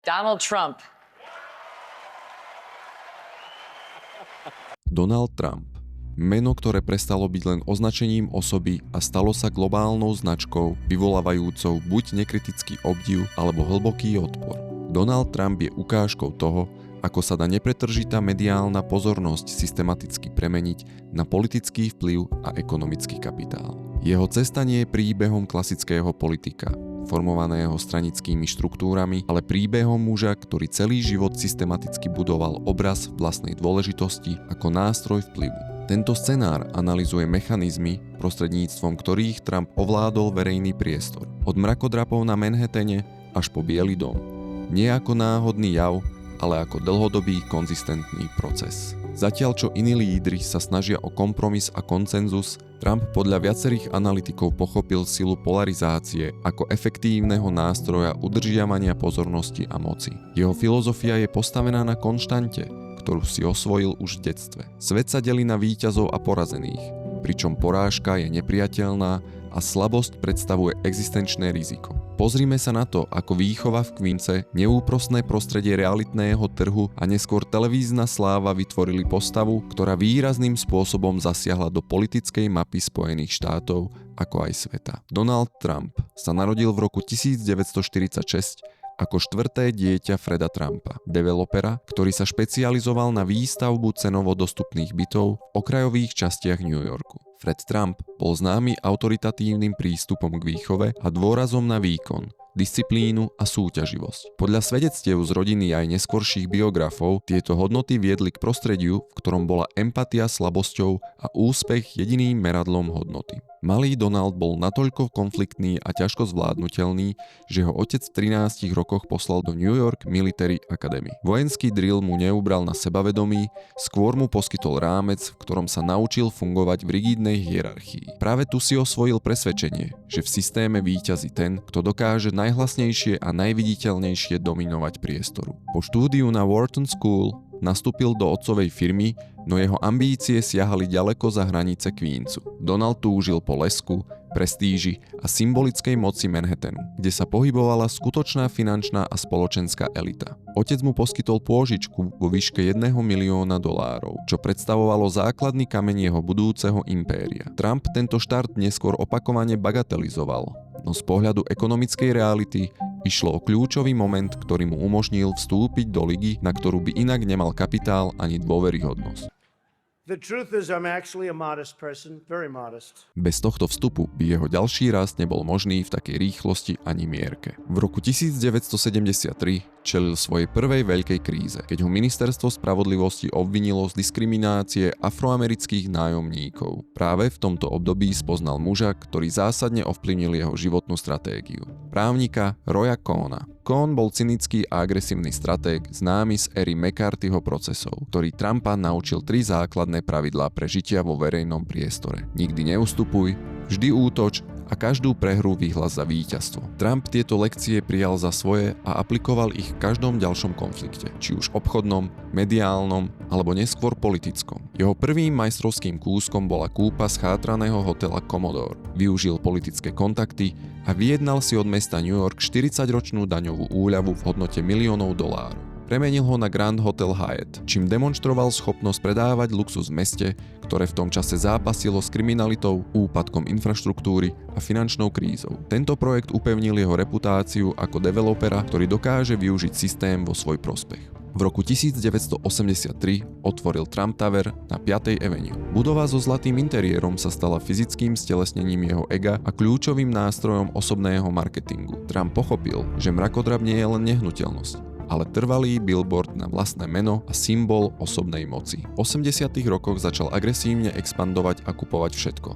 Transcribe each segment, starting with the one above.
Donald Trump. Donald Trump. Meno, ktoré prestalo byť len označením osoby a stalo sa globálnou značkou, vyvolávajúcou buď nekritický obdiv alebo hlboký odpor. Donald Trump je ukážkou toho, ako sa dá nepretržitá mediálna pozornosť systematicky premeniť na politický vplyv a ekonomický kapitál. Jeho cesta nie je príbehom klasického politika, formovaného stranickými štruktúrami, ale príbehom muža, ktorý celý život systematicky budoval obraz vlastnej dôležitosti ako nástroj vplyvu. Tento scenár analyzuje mechanizmy, prostredníctvom ktorých Trump ovládol verejný priestor. Od mrakodrapov na Manhattane až po Biely dom. Nie ako náhodný jav, ale ako dlhodobý konzistentný proces. Zatiaľ čo iní lídri sa snažia o kompromis a konsenzus, Trump podľa viacerých analytikov pochopil silu polarizácie ako efektívneho nástroja udržiavania pozornosti a moci. Jeho filozofia je postavená na konštante, ktorú si osvojil už v detstve. Svet sa delí na víťazov a porazených, pričom porážka je nepriateľná a slabosť predstavuje existenčné riziko. Pozrime sa na to, ako výchova v Queense, neúprosné prostredie realitného trhu a neskôr televízna sláva vytvorili postavu, ktorá výrazným spôsobom zasiahla do politickej mapy Spojených štátov, ako aj sveta. Donald Trump sa narodil v roku 1946 ako štvrté dieťa Freda Trumpa, developera, ktorý sa špecializoval na výstavbu cenovo dostupných bytov v okrajových častiach New Yorku. Fred Trump bol známy autoritatívnym prístupom k výchove a dôrazom na výkon, disciplínu a súťaživosť. Podľa svedectiev z rodiny aj neskorších biografov tieto hodnoty viedli k prostrediu, v ktorom bola empatia slabosťou a úspech jediným meradlom hodnoty. Malý Donald bol natoľko konfliktný a ťažko zvládnutelný, že ho otec v 13 rokoch poslal do New York Military Academy. Vojenský drill mu neubral na sebavedomí, skôr mu poskytol rámec, v ktorom sa naučil fungovať v rigidnej hierarchii. Práve tu si osvojil presvedčenie, že v systéme víťazí ten, kto dokáže najhlasnejšie a najviditeľnejšie dominovať priestoru. Po štúdiu na Wharton School nastúpil do otcovej firmy, no jeho ambície siahali ďaleko za hranice Queensu. Donald túžil po lesku, prestíži a symbolickej moci Manhattanu, kde sa pohybovala skutočná finančná a spoločenská elita. Otec mu poskytol pôžičku vo výške $1 milióna, čo predstavovalo základný kameň jeho budúceho impéria. Trump tento štart neskôr opakovane bagatelizoval, no z pohľadu ekonomickej reality išlo o kľúčový moment, ktorý mu umožnil vstúpiť do ligy, na ktorú by inak nemal kapitál ani dôveryhodnosť. The truth is I'm actually a modest person, very modest. Bez tohto vstupu by jeho ďalší rast nebol možný v takej rýchlosti ani mierke. V roku 1973 čelil svojej prvej veľkej kríze, keď ho ministerstvo spravodlivosti obvinilo z diskriminácie afroamerických nájomníkov. Práve v tomto období spoznal muža, ktorý zásadne ovplyvnil jeho životnú stratégiu. Právnika Roya Cohna. Cohn bol cynický a agresívny stratég, známy z éry McCarthyho procesov, ktorý Trumpa naučil 3 základné pravidlá pre žitia vo verejnom priestore. Nikdy neustupuj, vždy útoč a každú prehru vyhlas za víťazstvo. Trump tieto lekcie prijal za svoje a aplikoval ich v každom ďalšom konflikte, či už obchodnom, mediálnom alebo neskôr politickom. Jeho prvým majstrovským kúskom bola kúpa schátraného hotela Commodore. Využil politické kontakty a vyjednal si od mesta New York 40-ročnú daňovú úľavu v hodnote miliónov dolárov. Premenil ho na Grand Hotel Hyatt, čím demonstroval schopnosť predávať luxus v meste, ktoré v tom čase zápasilo s kriminalitou, úpadkom infraštruktúry a finančnou krízou. Tento projekt upevnil jeho reputáciu ako developera, ktorý dokáže využiť systém vo svoj prospech. V roku 1983 otvoril Trump Tower na 5. Avenue. Budova so zlatým interiérom sa stala fyzickým stelesnením jeho ega a kľúčovým nástrojom osobného marketingu. Trump pochopil, že mrakodrap nie je len nehnuteľnosť, ale trvalý billboard na vlastné meno a symbol osobnej moci. V 80. rokoch začal agresívne expandovať a kupovať všetko.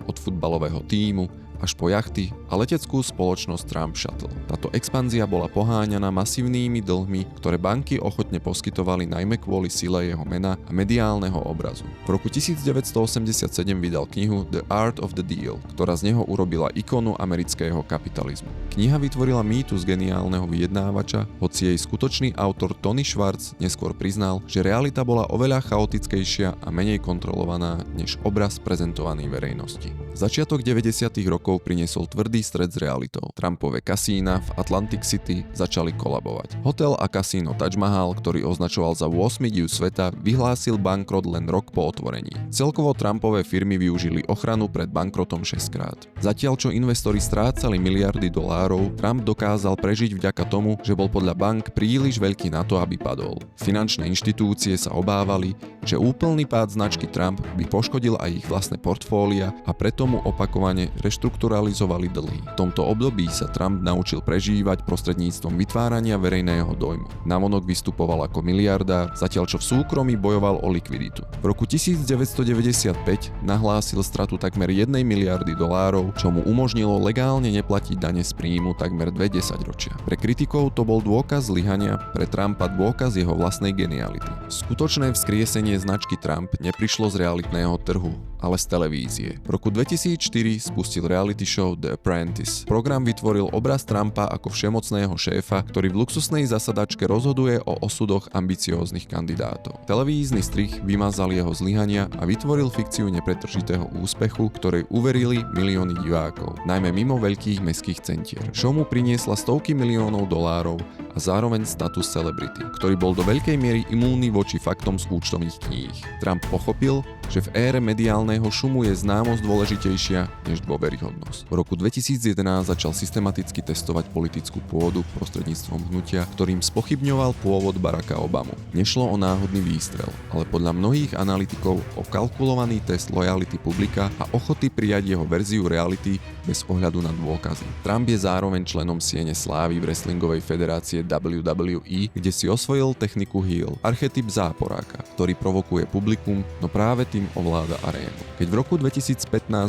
Od futbalového tímu až po jachty a leteckú spoločnosť Trump Shuttle. Táto expanzia bola poháňaná masívnymi dlhmi, ktoré banky ochotne poskytovali najmä kvôli sile jeho mena a mediálneho obrazu. V roku 1987 vydal knihu The Art of the Deal, ktorá z neho urobila ikonu amerického kapitalizmu. Kniha vytvorila mýtus geniálneho vyjednávača, hoci jej skutočný autor Tony Schwartz neskôr priznal, že realita bola oveľa chaotickejšia a menej kontrolovaná než obraz prezentovaný verejnosti. Začiatok 90. rokov priniesol tvrdý stret s realitou. Trumpové kasína v Atlantic City začali kolabovať. Hotel a kasíno Taj Mahal, ktorý označoval za 8. div sveta, vyhlásil bankrot len rok po otvorení. Celkovo Trumpové firmy využili ochranu pred bankrotom 6-krát. Zatiaľ čo investori strácali miliardy dolárov, Trump dokázal prežiť vďaka tomu, že bol podľa bank príliš veľký na to, aby padol. Finančné inštitúcie sa obávali, že úplný pád značky Trump by poškodil aj ich vlastné portfólia a preto mu opakovane reštrukturalizovali dlhy. V tomto období sa Trump naučil prežívať prostredníctvom vytvárania verejného dojmu. Navonok vystupoval ako miliardár, zatiaľ čo v súkromí bojoval o likviditu. V roku 1995 nahlásil stratu takmer 1 miliardy dolárov, čo mu umožnilo legálne neplatiť dane z príjmu takmer 2 desaťročia. Pre kritikov to bol dôkaz zlyhania, pre Trumpa dôkaz jeho vlastnej geniality. Skutočné vzkriesenie značky Trump neprišlo z realitného trhu, ale z televízie. V roku 2004 spustil reality show The Apprentice. Program vytvoril obraz Trumpa ako všemocného šéfa, ktorý v luxusnej zasadačke rozhoduje o osudoch ambicióznych kandidátov. Televízny strih vymazal jeho zlyhania a vytvoril fikciu nepretržitého úspechu, ktorej uverili milióny divákov, najmä mimo veľkých mestských centier. Show mu priniesla stovky miliónov dolárov a zároveň status celebrity, ktorý bol do veľkej miery imúnny voči faktom z účtovných kníh. Trump pochopil, že v ére mediálneho šumu je známosť dôležitejšia než dôveryhodnosť. V roku 2011 začal systematicky testovať politickú pôdu prostredníctvom hnutia, ktorým spochybňoval pôvod Baracka Obamu. Nešlo o náhodný výstrel, ale podľa mnohých analytikov o kalkulovaný test lojality publika a ochoty prijať jeho verziu reality bez ohľadu na dôkazy. Trump je zároveň členom siene slávy v wrestlingovej federácie WWE, kde si osvojil techniku heel, archetyp záporáka, ktorý provokuje publikum, no práve tým ovláda arénu. Keď v roku 2015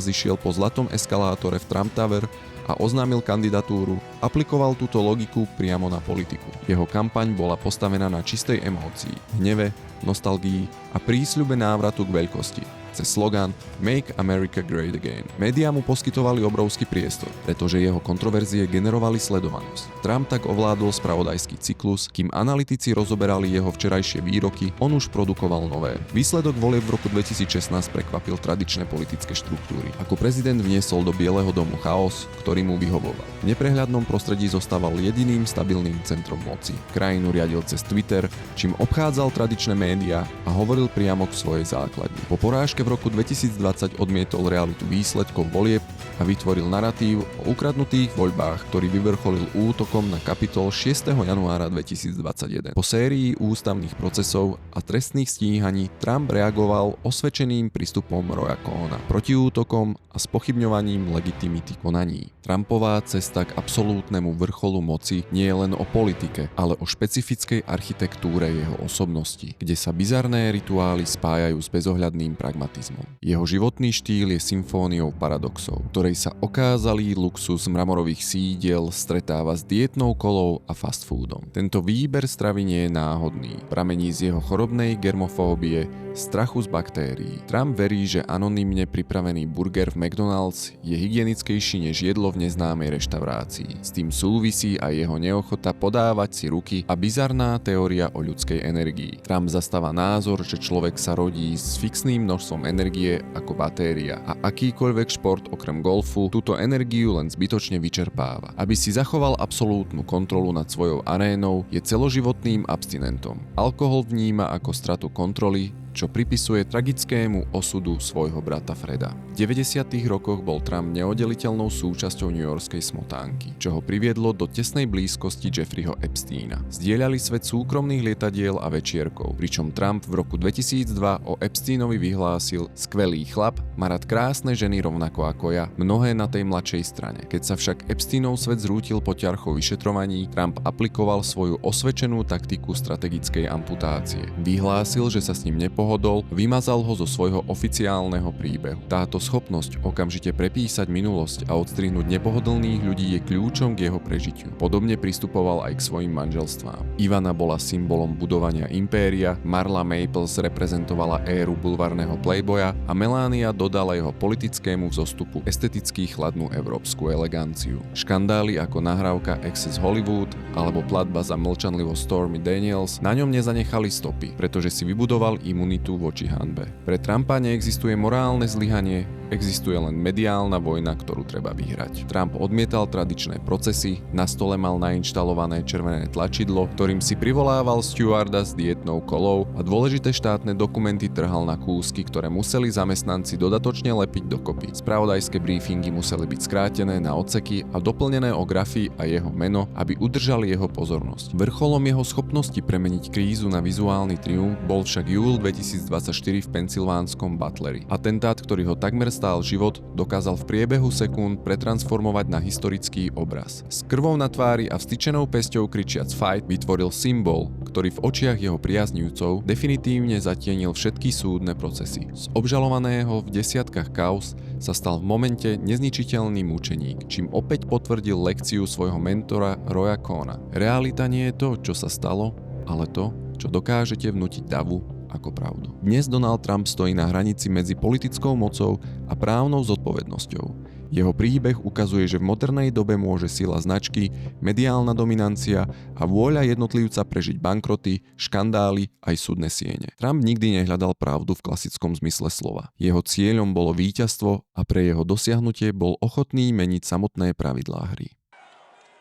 išiel po zlatom eskalátore v Trump Tower a oznámil kandidatúru, aplikoval túto logiku priamo na politiku. Jeho kampaň bola postavená na čistej emócii, hneve, nostalgii a prísľube návratu k veľkosti. Cez slogan Make America Great Again. Médiá mu poskytovali obrovský priestor, pretože jeho kontroverzie generovali sledovanosť. Trump tak ovládol spravodajský cyklus, kým analytici rozoberali jeho včerajšie výroky, on už produkoval nové. Výsledok volieb v roku 2016 prekvapil tradičné politické štruktúry. Ako prezident vniesol do Bieleho domu chaos, ktorý mu vyhovoval. V neprehľadnom prostredí zostával jediným stabilným centrom moci. Krajinu riadil cez Twitter, čím obchádzal tradičné médiá a hovoril priamo k svojej základni. Po porážke v roku 2020 odmietol realitu výsledkov volieb a vytvoril naratív o ukradnutých voľbách, ktorý vyvrcholil útokom na Kapitol 6. januára 2021. Po sérii ústavných procesov a trestných stíhaní Trump reagoval osvedčeným prístupom Roya Cohna, protiútokom a spochybňovaním legitimity konaní. Trumpová cesta k absolútnemu vrcholu moci nie je len o politike, ale o špecifickej architektúre jeho osobnosti, kde sa bizarné rituály spájajú s bezohľadným pragmatizmom. Jeho životný štýl je symfóniou paradoxov, ktorej sa okázalý luxus mramorových sídiel stretáva s dietnou kolou a fast foodom. Tento výber stravy nie je náhodný, pramení z jeho chorobnej germofóbie, strachu z baktérií. Trump verí, že anonymne pripravený burger v McDonald's je hygienickejší než jedlo v neznámej reštaurácii. S tým súvisí aj jeho neochota podávať si ruky a bizarná teória o ľudskej energii. Trump zastáva názor, že človek sa rodí s fixným množstvom energie ako batéria a akýkoľvek šport okrem golfu túto energiu len zbytočne vyčerpáva. Aby si zachoval absolútnu kontrolu nad svojou arénou, je celoživotným abstinentom. Alkohol vníma ako stratu kontroly, čo pripisuje tragickému osudu svojho brata Freda. V 90. rokoch bol Trump neoddeliteľnou súčasťou newyorskej smotánky, čo ho priviedlo do tesnej blízkosti Jeffreyho Epsteina. Zdieľali svet súkromných lietadiel a večierkov, pričom Trump v roku 2002 o Epsteinovi vyhlásil: skvelý chlap, má rád krásne ženy rovnako ako ja, mnohé na tej mladšej strane. Keď sa však Epsteinov svet zrútil po ťarchou vyšetrovaní, Trump aplikoval svoju osvedčenú taktiku strategickej amputácie. Vyhlásil, že sa s ním nepohodol, vymazal ho zo svojho oficiálneho príbehu. Táto schopnosť okamžite prepísať minulosť a odstrihnúť nepohodlných ľudí je kľúčom k jeho prežitiu. Podobne pristupoval aj k svojim manželstvám. Ivana bola symbolom budovania impéria, Marla Maples reprezentovala éru bulvárneho playboya a Melania dodala jeho politickému vzostupu esteticky chladnú európsku eleganciu. Škandály ako nahrávka Access Hollywood alebo platba za mlčanlivosť Stormy Daniels na ňom nezanechali stopy, pretože si vybudoval imunitu voči hanbe. Pre Trumpa neexistuje morálne zlyhanie, existuje len mediálna vojna, ktorú treba vyhrať. Trump odmietal tradičné procesy, na stole mal nainštalované červené tlačidlo, ktorým si privolával stewarda s dietnou kolou a dôležité štátne dokumenty trhal na kúsky, ktoré museli zamestnanci dodatočne lepiť dokopy. Spravodajské briefingy museli byť skrátené na odseky a doplnené o grafy a jeho meno, aby udržali jeho pozornosť. Vrcholom jeho schopnosti premeniť krízu na vizuálny triumf bol však júl 2024 v pensylvánskom Butleri. Atentát, ktorý ho takmer stál život, dokázal v priebehu sekúnd pretransformovať na historický obraz. S krvou na tvári a vstyčenou pesťou kričiac fight vytvoril symbol, ktorý v očiach jeho priaznivcov definitívne zatienil všetky súdne procesy. Z obžalovaného v desiatkách kauz sa stal v momente nezničiteľný mučeník, čím opäť potvrdil lekciu svojho mentora Roya Cohna. Realita nie je to, čo sa stalo, ale to, čo dokážete vnútiť davu ako pravdu. Dnes Donald Trump stojí na hranici medzi politickou mocou a právnou zodpovednosťou. Jeho príbeh ukazuje, že v modernej dobe môže sila značky, mediálna dominancia a vôľa jednotlivca prežiť bankroty, škandály aj súdne siene. Trump nikdy nehľadal pravdu v klasickom zmysle slova. Jeho cieľom bolo víťazstvo a pre jeho dosiahnutie bol ochotný meniť samotné pravidlá hry.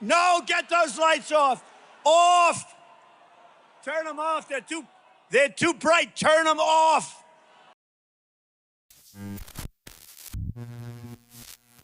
No, get those lights off! Off! Turn them off. They're too bright. Turn them off.